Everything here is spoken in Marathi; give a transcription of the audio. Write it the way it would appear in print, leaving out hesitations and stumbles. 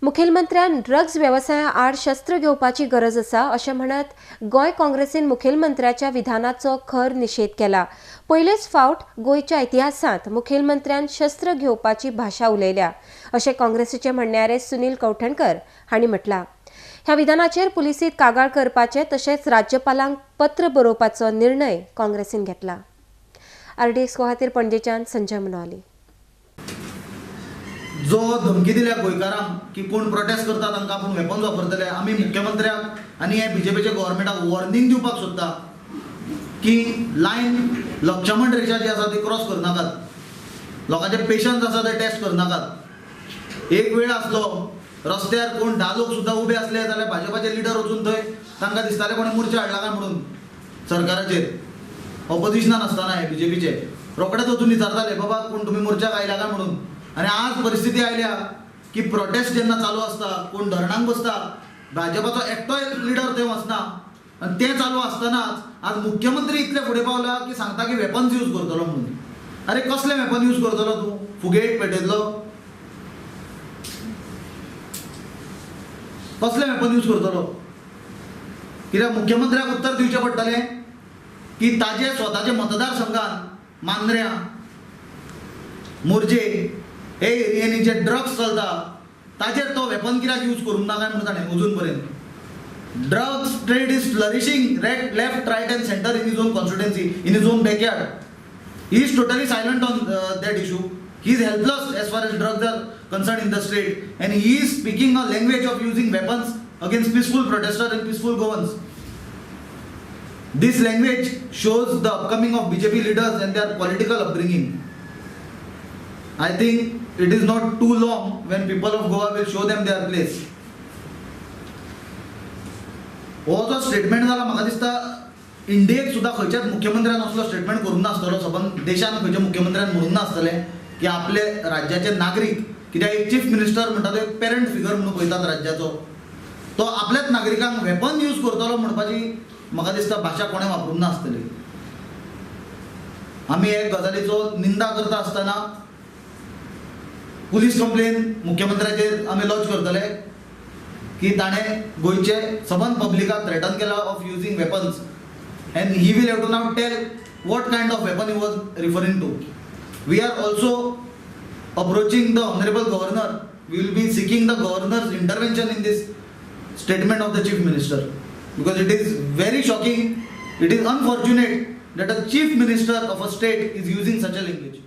मुखेलमंत्र्यान ड्रग्ज व्यवसाया आड शस्त्र घेवपाची गरज आसा अशें म्हणत गोंय काँग्रेसीन मुखेलमंत्र्याच्या विधानाचो खर निषेध केला। पयलेच फावट गोंयच्या इतिहासांत मुखेलमंत्र्यान शस्त्र घेवपाची भाषा उलयल्या अशें काँग्रेसीचे म्हणण्यारे सुनील कौठणकर हांणी म्हटलां। ह्या विधानाचेर पुलिसीत कागाळ करपाचे तशेंच राज्यपालांक पत्र बरोवपाचो निर्णय काँग्रेसीन घेतला। RDX खातीर पणजेच्यान संजय मनवाली। जो धमकी दिल्या गोंयकारांक की कोण प्रोटेस्ट करता तांकां आपूण वेपन्स वापरतले, आमी मुख्यमंत्र्याक आनी हे बीजेपीचे गव्हर्मेंटाक वॉर्निंग दिवपाक सोदता की लायन लक्षमण रेषा जी आसा ती क्रॉस करनाकात, लोकांचे पेशन्स आसा ते टेस्ट करनाकात। एक वेळ आसलो रस्त्यार कोण 10 लोक सुद्दां उबे असले जाल्यार भाजपाचे लिडर वचून थंय तांकां दिसताले कोणें मोर्चा हाडला काय म्हणून सरकाराचेर, ऑपोजिशनान आसतना हे बीजेपीचे रोखडेच वचून विचारताले बाबा कोण तुमी मोर्चाक आयला काय म्हणून। आणि आज परिस्थिती आयल्या की प्रोटेस्ट जेन्ना चालू आसता कोण धरणांक बसता भाजपाचो एकटोय लिडर थंय वचना, आनी तें चालू आसतनाच आज मुख्यमंत्री इतले फुडें पावला की सांगता की वेपन्स यूज करतलो म्हणून। अरे कसले वेपन यूज करतलो तूं? फुगेट पेटयतलो? कसले वेपन यूज करतलो? कित्याक मुख्यमंत्र्याक उत्तर दिवचें पडटलें की ताजे स्वताचे मतदारसंघात मांद्र्या, मोरजे हे एरियेनी जे ड्रग्स चलता ताजेर तो वेपन कित्याक यूज करूंक ना काय म्हणून ताणें अजून पर्यंत। Drugs trade is flourishing left right end centre in his on constituency, in his on backyard. He is totally silent on that issue. He is helpless as far as drugs are concerned in the state, and he is speaking a language of using weapons against peaceful protesters and peaceful goans. This language shows the upcoming of BJP leaders and their political upbringing. I think it is not too long when people of Goa will show them their place. हो जो स्टेटमेंट जाला म्हाका दिसता इंडियेक सुद्दां खंयच्याच मुख्यमंत्र्यान असलो स्टेटमेंट करूंक नासतलो, सबंद देशान खंयच्या मुख्यमंत्र्यान म्हणूंक नासतलें की आपले राज्याचे नागरीक, कित्याक एक चीफ मिनिस्टर म्हणटा तो एक पेरंट फिगर म्हणून पळयतात राज्याचो, तो आपल्याच नागरिकांक वेपन यूज करतलो म्हणपाची म्हाका दिसता भाशा कोणें वापरूंक नासतली। आमी हे गजालीचो निंदा करता आसतना पुलीस कंप्लेन मुख्यमंत्र्याचेर आमी लॉन्च करतले की ताणें गोंयचे सबंद पब्लिकाक थ्रेटन केला of using weapons, and he will have to now tell what kind of weapon he was referring to. We are also approaching the Honorable Governor. We will be seeking the Governor's intervention in this statement of the Chief Minister, because it is very shocking, it is unfortunate that a Chief Minister of a state is using such a language.